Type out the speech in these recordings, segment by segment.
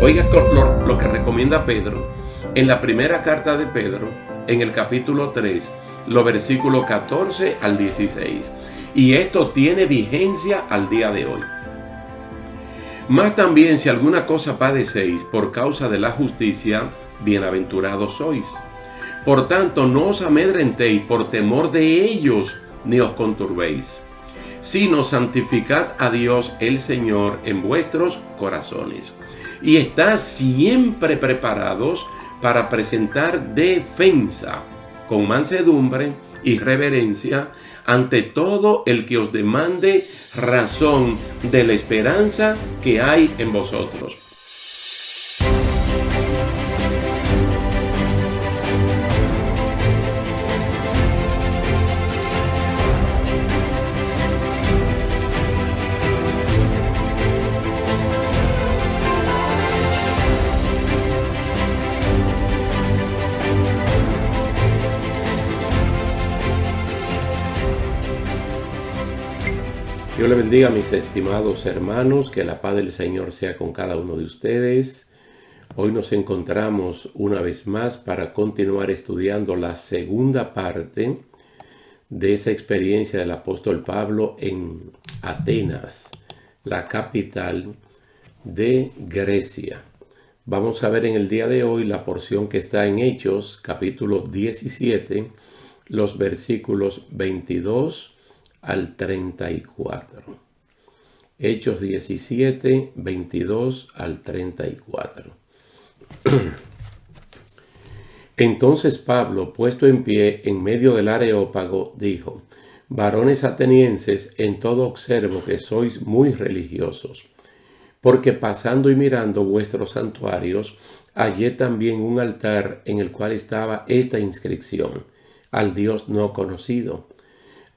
Oiga lo que recomienda Pedro en la primera carta de Pedro, en el capítulo 3, los versículos 14 al 16. Y esto tiene vigencia al día de hoy. Más también, si alguna cosa padecéis por causa de la justicia, bienaventurados sois. Por tanto, no os amedrentéis por temor de ellos, ni os conturbéis, sino santificad a Dios el Señor en vuestros corazones. Y estad siempre preparados para presentar defensa con mansedumbre y reverencia ante todo el que os demande razón de la esperanza que hay en vosotros. Dios le bendiga, mis estimados hermanos, que la paz del Señor sea con cada uno de ustedes. Hoy nos encontramos una vez más para continuar estudiando la segunda parte de esa experiencia del apóstol Pablo en Atenas, la capital de Grecia. Vamos a ver en el día de hoy la porción que está en Hechos, capítulo 17, los versículos 22 al 34. Hechos 17, 22 al 34. Entonces Pablo, puesto en pie en medio del Areópago, dijo: varones atenienses, en todo observo que sois muy religiosos, porque pasando y mirando vuestros santuarios, hallé también un altar en el cual estaba esta inscripción: al Dios no conocido.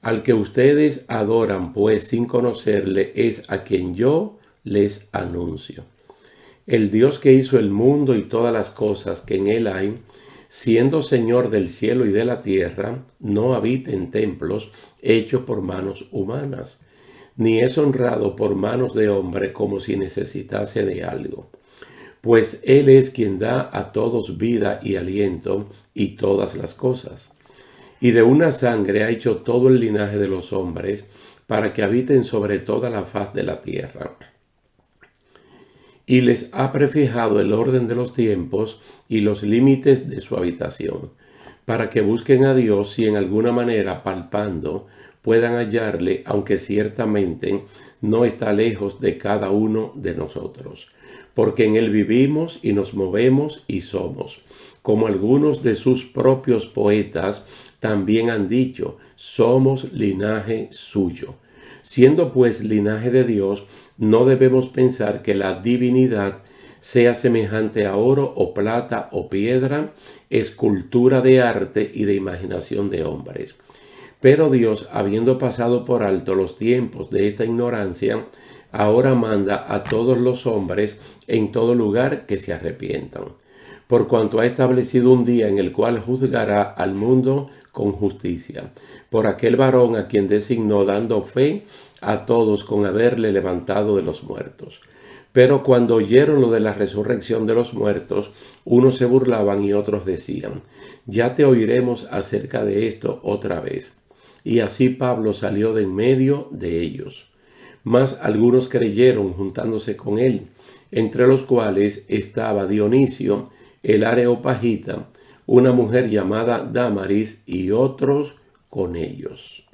Al que ustedes adoran, pues sin conocerle, es a quien yo les anuncio. El Dios que hizo el mundo y todas las cosas que en él hay, siendo Señor del cielo y de la tierra, no habita en templos hechos por manos humanas, ni es honrado por manos de hombre como si necesitase de algo. Pues él es quien da a todos vida y aliento y todas las cosas. Y de una sangre ha hecho todo el linaje de los hombres, para que habiten sobre toda la faz de la tierra. Y les ha prefijado el orden de los tiempos y los límites de su habitación, para que busquen a Dios si en alguna manera palpando puedan hallarle, aunque ciertamente no está lejos de cada uno de nosotros. Porque en él vivimos y nos movemos y somos. Como algunos de sus propios poetas también han dicho, somos linaje suyo. Siendo pues linaje de Dios, no debemos pensar que la divinidad sea semejante a oro o plata o piedra, escultura de arte y de imaginación de hombres. Pero Dios, habiendo pasado por alto los tiempos de esta ignorancia, ahora manda a todos los hombres en todo lugar que se arrepientan, por cuanto ha establecido un día en el cual juzgará al mundo con justicia, por aquel varón a quien designó, dando fe a todos con haberle levantado de los muertos. Pero cuando oyeron lo de la resurrección de los muertos, unos se burlaban y otros decían: ya te oiremos acerca de esto otra vez. Y así Pablo salió de en medio de ellos. Mas algunos creyeron juntándose con él, entre los cuales estaba Dionisio, el areopagita, una mujer llamada Dámaris, y otros con ellos.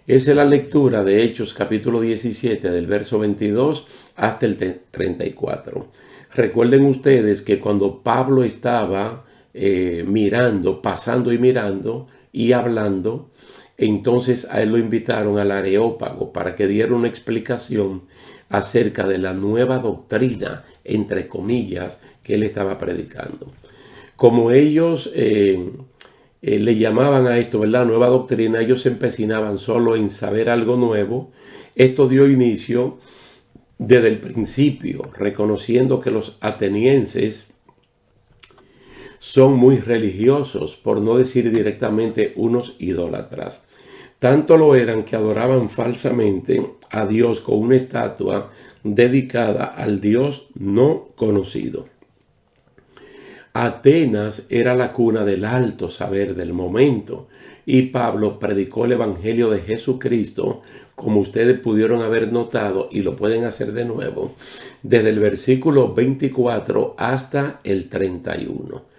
Esa es la lectura de Hechos capítulo 17 del verso 22 hasta el 34. Recuerden ustedes que cuando Pablo estaba pasando y mirando y hablando, entonces a él lo invitaron al Areópago para que diera una explicación acerca de la nueva doctrina, entre comillas, que él estaba predicando. Como ellos le llamaban a esto, ¿verdad?, nueva doctrina, ellos se empecinaban solo en saber algo nuevo. Esto dio inicio desde el principio, reconociendo que los atenienses son muy religiosos, por no decir directamente unos idólatras. Tanto lo eran que adoraban falsamente a Dios con una estatua dedicada al Dios no conocido. Atenas era la cuna del alto saber del momento y Pablo predicó el Evangelio de Jesucristo, como ustedes pudieron haber notado y lo pueden hacer de nuevo, desde el versículo 24 hasta el 31.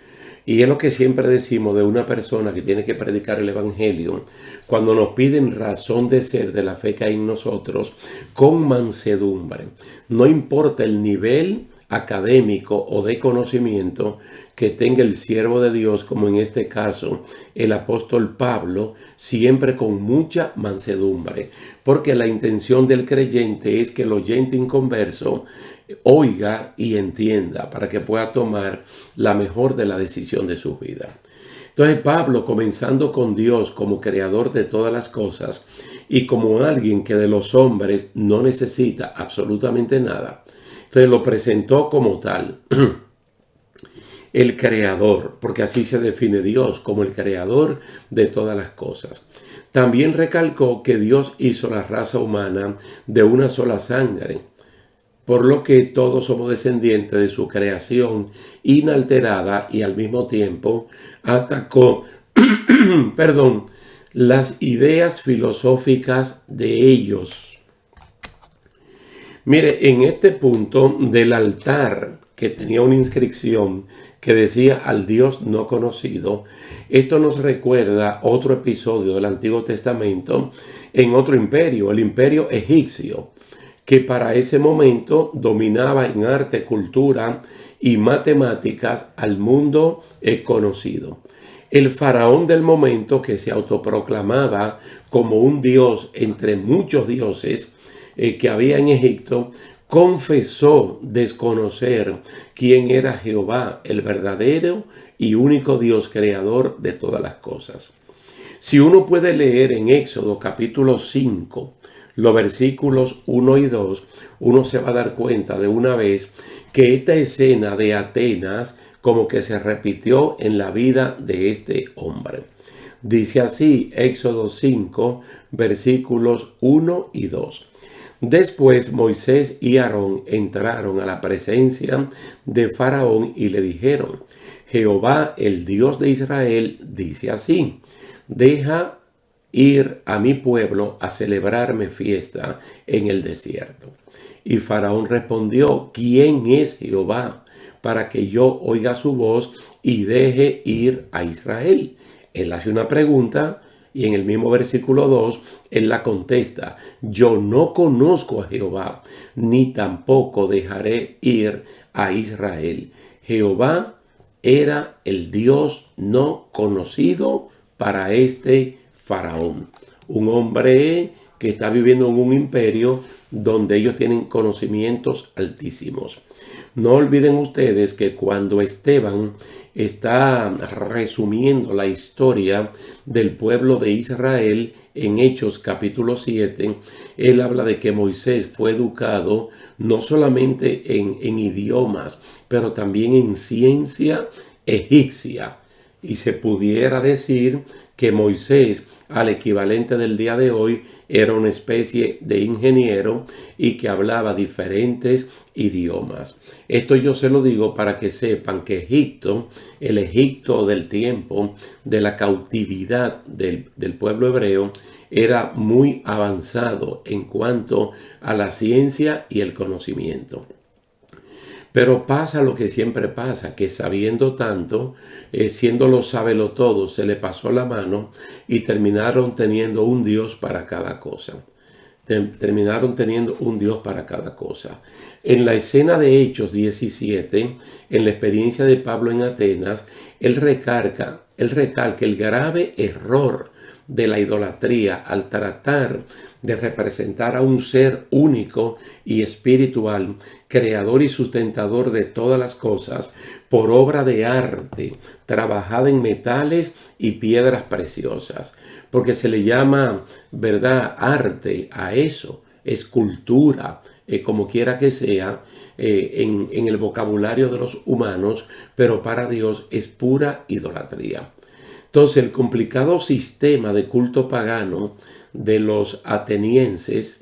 Y es lo que siempre decimos de una persona que tiene que predicar el Evangelio, cuando nos piden razón de ser de la fe que hay en nosotros, con mansedumbre. No importa el nivel académico o de conocimiento que tenga el siervo de Dios, como en este caso el apóstol Pablo, siempre con mucha mansedumbre, porque la intención del creyente es que el oyente inconverso oiga y entienda para que pueda tomar la mejor de la decisión de su vida. Entonces Pablo, comenzando con Dios como creador de todas las cosas y como alguien que de los hombres no necesita absolutamente nada, entonces lo presentó como tal, el creador, porque así se define Dios, como el creador de todas las cosas. También recalcó que Dios hizo la raza humana de una sola sangre, por lo que todos somos descendientes de su creación inalterada, y al mismo tiempo atacó las ideas filosóficas de ellos. Mire, en este punto del altar, que tenía una inscripción que decía al Dios no conocido, esto nos recuerda otro episodio del Antiguo Testamento en otro imperio, el imperio egipcio, que para ese momento dominaba en arte, cultura y matemáticas al mundo conocido. El faraón del momento, que se autoproclamaba como un dios entre muchos dioses que había en Egipto, confesó desconocer quién era Jehová, el verdadero y único Dios creador de todas las cosas. Si uno puede leer en Éxodo capítulo 5, los versículos 1 y 2, uno se va a dar cuenta de una vez que esta escena de Atenas como que se repitió en la vida de este hombre. Dice así, Éxodo 5, versículos 1 y 2. Después Moisés y Aarón entraron a la presencia de Faraón y le dijeron: Jehová, el Dios de Israel, dice así: deja ir a mi pueblo a celebrarme fiesta en el desierto. Y Faraón respondió: ¿quién es Jehová para que yo oiga su voz y deje ir a Israel? Él hace una pregunta y en el mismo versículo 2, él la contesta: yo no conozco a Jehová, ni tampoco dejaré ir a Israel. Jehová era el Dios no conocido para este Faraón, un hombre que está viviendo en un imperio donde ellos tienen conocimientos altísimos. No olviden ustedes que cuando Esteban está resumiendo la historia del pueblo de Israel en Hechos capítulo 7, él habla de que Moisés fue educado no solamente en idiomas, pero también en ciencia egipcia. Y se pudiera decir que Moisés, al equivalente del día de hoy, era una especie de ingeniero y que hablaba diferentes idiomas. Esto yo se lo digo para que sepan que Egipto, el Egipto del tiempo de la cautividad del pueblo hebreo, era muy avanzado en cuanto a la ciencia y el conocimiento. Pero pasa lo que siempre pasa, que sabiendo tanto, siendo los sabelotodos, se le pasó la mano y terminaron teniendo un Dios para cada cosa. Terminaron teniendo un Dios para cada cosa. En la escena de Hechos 17, en la experiencia de Pablo en Atenas, él recalca el grave error de la idolatría al tratar de representar a un ser único y espiritual, creador y sustentador de todas las cosas, por obra de arte, trabajada en metales y piedras preciosas, porque se le llama, ¿verdad?, arte a eso, escultura, como quiera que sea, en el vocabulario de los humanos, pero para Dios es pura idolatría. Entonces, el complicado sistema de culto pagano de los atenienses,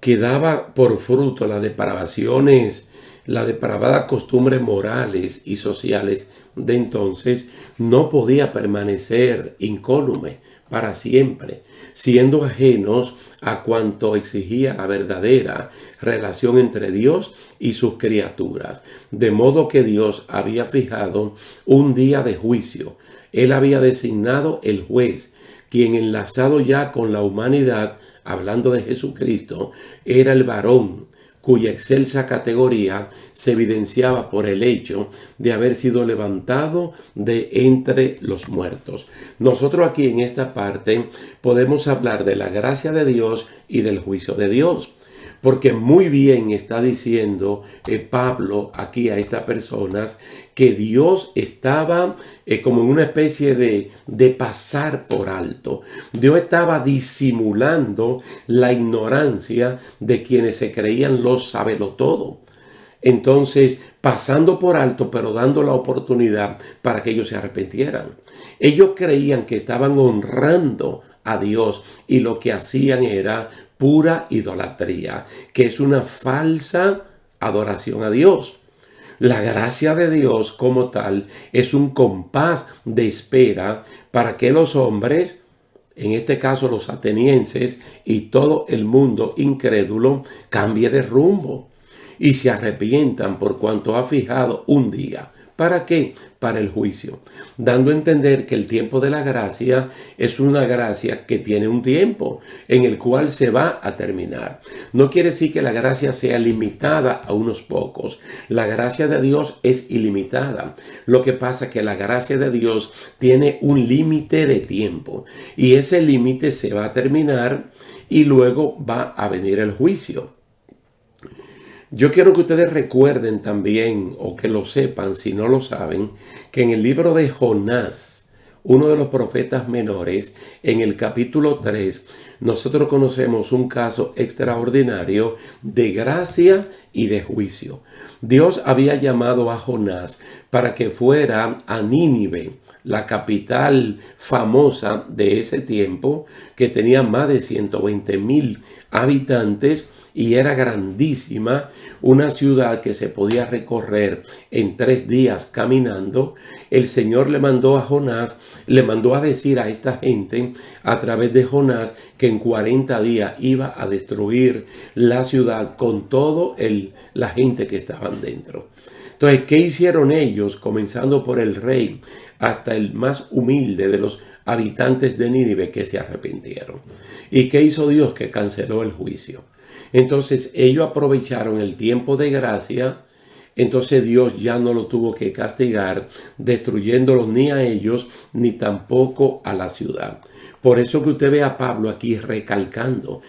que daba por fruto las depravaciones, las depravadas costumbres morales y sociales de entonces, no podía permanecer incólume para siempre, siendo ajenos a cuanto exigía la verdadera relación entre Dios y sus criaturas. De modo que Dios había fijado un día de juicio. Él había designado el juez, quien, enlazado ya con la humanidad, hablando de Jesucristo, era el varón cuya excelsa categoría se evidenciaba por el hecho de haber sido levantado de entre los muertos. Nosotros aquí en esta parte podemos hablar de la gracia de Dios y del juicio de Dios. Porque muy bien está diciendo Pablo aquí a estas personas que Dios estaba como en una especie de pasar por alto. Dios estaba disimulando la ignorancia de quienes se creían los sabelotodo. Entonces, pasando por alto, pero dando la oportunidad para que ellos se arrepintieran. Ellos creían que estaban honrando a Dios y lo que hacían era pura idolatría, que es una falsa adoración a Dios. La gracia de Dios como tal es un compás de espera para que los hombres, en este caso los atenienses y todo el mundo incrédulo, cambie de rumbo y se arrepientan por cuanto ha fijado un día. ¿Para qué? Para el juicio, dando a entender que el tiempo de la gracia es una gracia que tiene un tiempo en el cual se va a terminar. No quiere decir que la gracia sea limitada a unos pocos. La gracia de Dios es ilimitada. Lo que pasa es que la gracia de Dios tiene un límite de tiempo y ese límite se va a terminar y luego va a venir el juicio. Yo quiero que ustedes recuerden también, o que lo sepan si no lo saben, que en el libro de Jonás, uno de los profetas menores, en el capítulo 3, nosotros conocemos un caso extraordinario de gracia y de juicio. Dios había llamado a Jonás para que fuera a Nínive, la capital famosa de ese tiempo, que tenía más de 120,000 habitantes y era grandísima, una ciudad que se podía recorrer en 3 días caminando. El Señor le mandó a Jonás, le mandó a decir a esta gente a través de Jonás que en 40 días iba a destruir la ciudad con todo la gente que estaban dentro. Entonces, ¿qué hicieron ellos? Comenzando por el rey hasta el más humilde de los habitantes de Nínive, que se arrepintieron. ¿Y qué hizo Dios? Que canceló el juicio. Entonces ellos aprovecharon el tiempo de gracia. Entonces Dios ya no lo tuvo que castigar, destruyéndolos ni a ellos, ni tampoco a la ciudad. Por eso que usted ve a Pablo aquí recalcando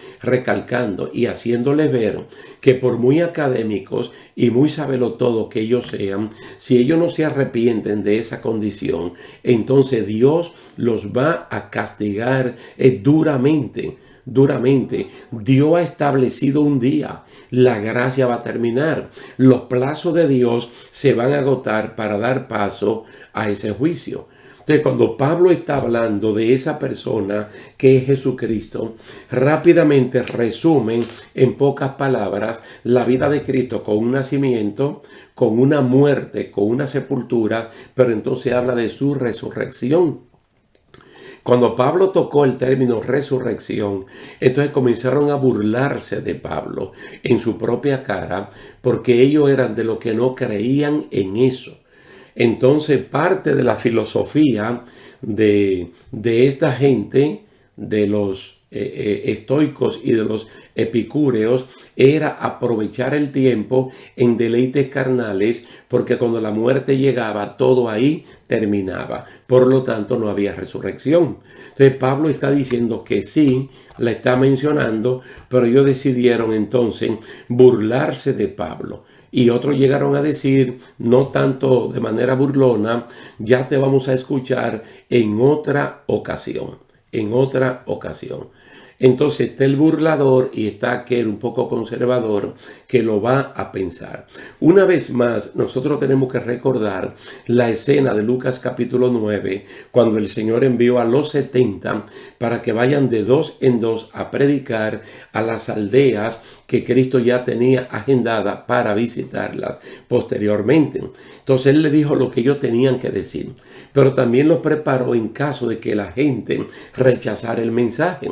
y haciéndole ver que por muy académicos y muy sabelotodo que ellos sean, si ellos no se arrepienten de esa condición, entonces Dios los va a castigar duramente. Dios ha establecido un día, la gracia va a terminar, los plazos de Dios se van a agotar para dar paso a ese juicio. Entonces, cuando Pablo está hablando de esa persona que es Jesucristo, rápidamente resumen en pocas palabras la vida de Cristo con un nacimiento, con una muerte, con una sepultura, pero entonces habla de su resurrección. Cuando Pablo tocó el término resurrección, entonces comenzaron a burlarse de Pablo en su propia cara, porque ellos eran de los que no creían en eso. Entonces, parte de la filosofía de esta gente, de los estoicos y de los epicúreos, era aprovechar el tiempo en deleites carnales, porque cuando la muerte llegaba, todo ahí terminaba. Por lo tanto, no había resurrección. Entonces, Pablo está diciendo que sí, la está mencionando, pero ellos decidieron entonces burlarse de Pablo. Y otros llegaron a decir, no tanto de manera burlona, ya te vamos a escuchar en otra ocasión. Entonces está el burlador y está aquel un poco conservador que lo va a pensar. Una vez más, nosotros tenemos que recordar la escena de Lucas capítulo 9, cuando el Señor envió a los 70 para que vayan de dos en dos a predicar a las aldeas que Cristo ya tenía agendada para visitarlas posteriormente. Entonces Él le dijo lo que ellos tenían que decir, pero también los preparó en caso de que la gente rechazara el mensaje.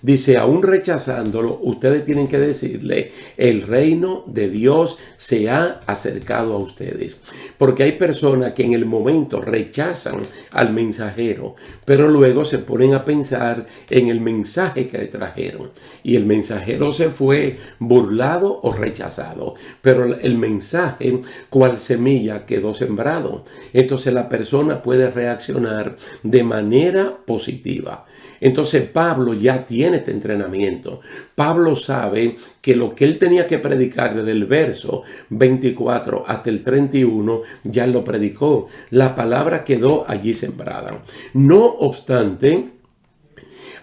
Dice, aún rechazándolo, ustedes tienen que decirle, el reino de Dios se ha acercado a ustedes. Porque hay personas que en el momento rechazan al mensajero, pero luego se ponen a pensar en el mensaje que le trajeron. Y el mensajero se fue burlado o rechazado. Pero el mensaje, cual semilla, quedó sembrado. Entonces la persona puede reaccionar de manera positiva. Entonces Pablo ya tiene este entrenamiento. Pablo sabe que lo que él tenía que predicar desde el verso 24 hasta el 31 ya lo predicó. La palabra quedó allí sembrada. No obstante,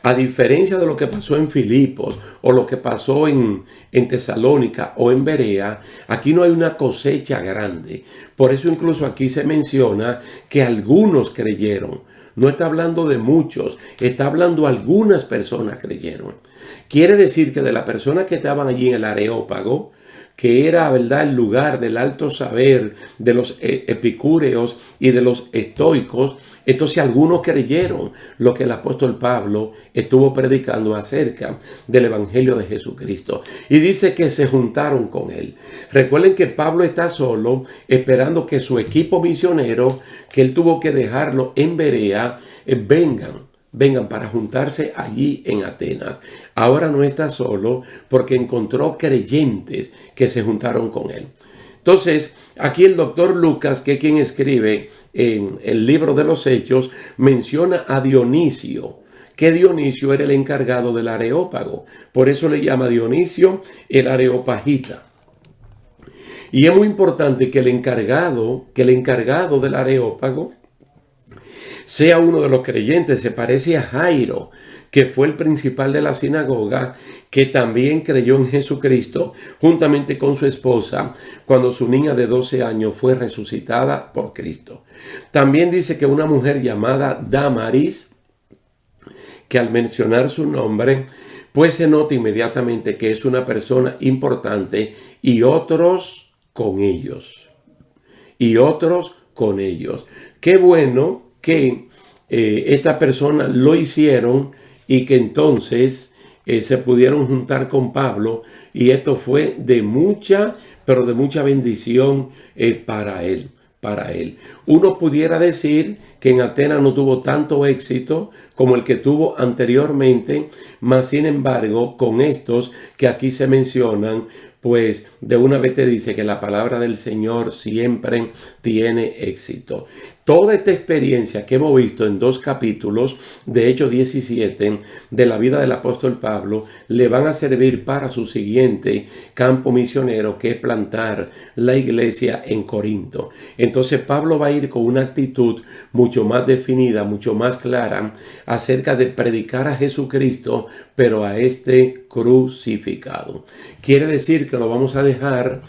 a diferencia de lo que pasó en Filipos o lo que pasó en Tesalónica o en Berea, aquí no hay una cosecha grande. Por eso incluso aquí se menciona que algunos creyeron. No está hablando de muchos, está hablando algunas personas creyeron. Quiere decir que de las personas que estaban allí en el Areópago, que era, ¿verdad?, el lugar del alto saber de los epicúreos y de los estoicos, entonces algunos creyeron lo que el apóstol Pablo estuvo predicando acerca del Evangelio de Jesucristo. Y dice que se juntaron con él. Recuerden que Pablo está solo, esperando que su equipo misionero, que él tuvo que dejarlo en Berea, vengan para juntarse allí en Atenas. Ahora no está solo porque encontró creyentes que se juntaron con él. Entonces, aquí el doctor Lucas, que es quien escribe en el libro de los Hechos, menciona a Dionisio, que Dionisio era el encargado del Areópago. Por eso le llama Dionisio el Areopagita. Y es muy importante que el encargado del Areópago sea uno de los creyentes. Se parece a Jairo, que fue el principal de la sinagoga, que también creyó en Jesucristo juntamente con su esposa cuando su niña de 12 años fue resucitada por Cristo. También dice que una mujer llamada Damaris, que al mencionar su nombre, pues se nota inmediatamente que es una persona importante, y otros con ellos. Qué bueno que estas personas lo hicieron y que entonces se pudieron juntar con Pablo, y esto fue de mucha bendición para él. Uno pudiera decir que en Atenas no tuvo tanto éxito como el que tuvo anteriormente, mas sin embargo, con estos que aquí se mencionan, pues de una vez te dice que la palabra del Señor siempre tiene éxito. Toda esta experiencia que hemos visto en 2 capítulos de Hechos 17 de la vida del apóstol Pablo le van a servir para su siguiente campo misionero, que es plantar la iglesia en Corinto. Entonces Pablo va a ir con una actitud mucho más definida, mucho más clara acerca de predicar a Jesucristo, pero a este crucificado. Quiere decir que lo vamos a dejar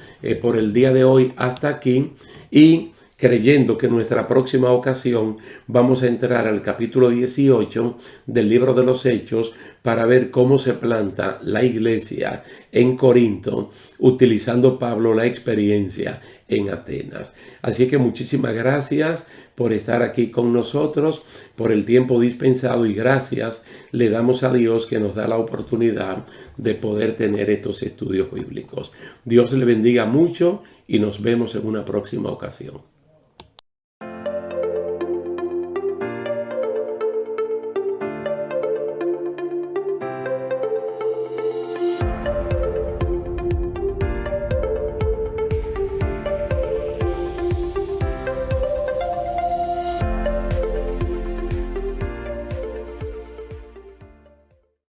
por el día de hoy hasta aquí, y creyendo que en nuestra próxima ocasión vamos a entrar al capítulo 18 del libro de los Hechos para ver cómo se planta la iglesia en Corinto, utilizando Pablo la experiencia en Atenas. Así que muchísimas gracias por estar aquí con nosotros, por el tiempo dispensado, y gracias le damos a Dios que nos da la oportunidad de poder tener estos estudios bíblicos. Dios le bendiga mucho y nos vemos en una próxima ocasión.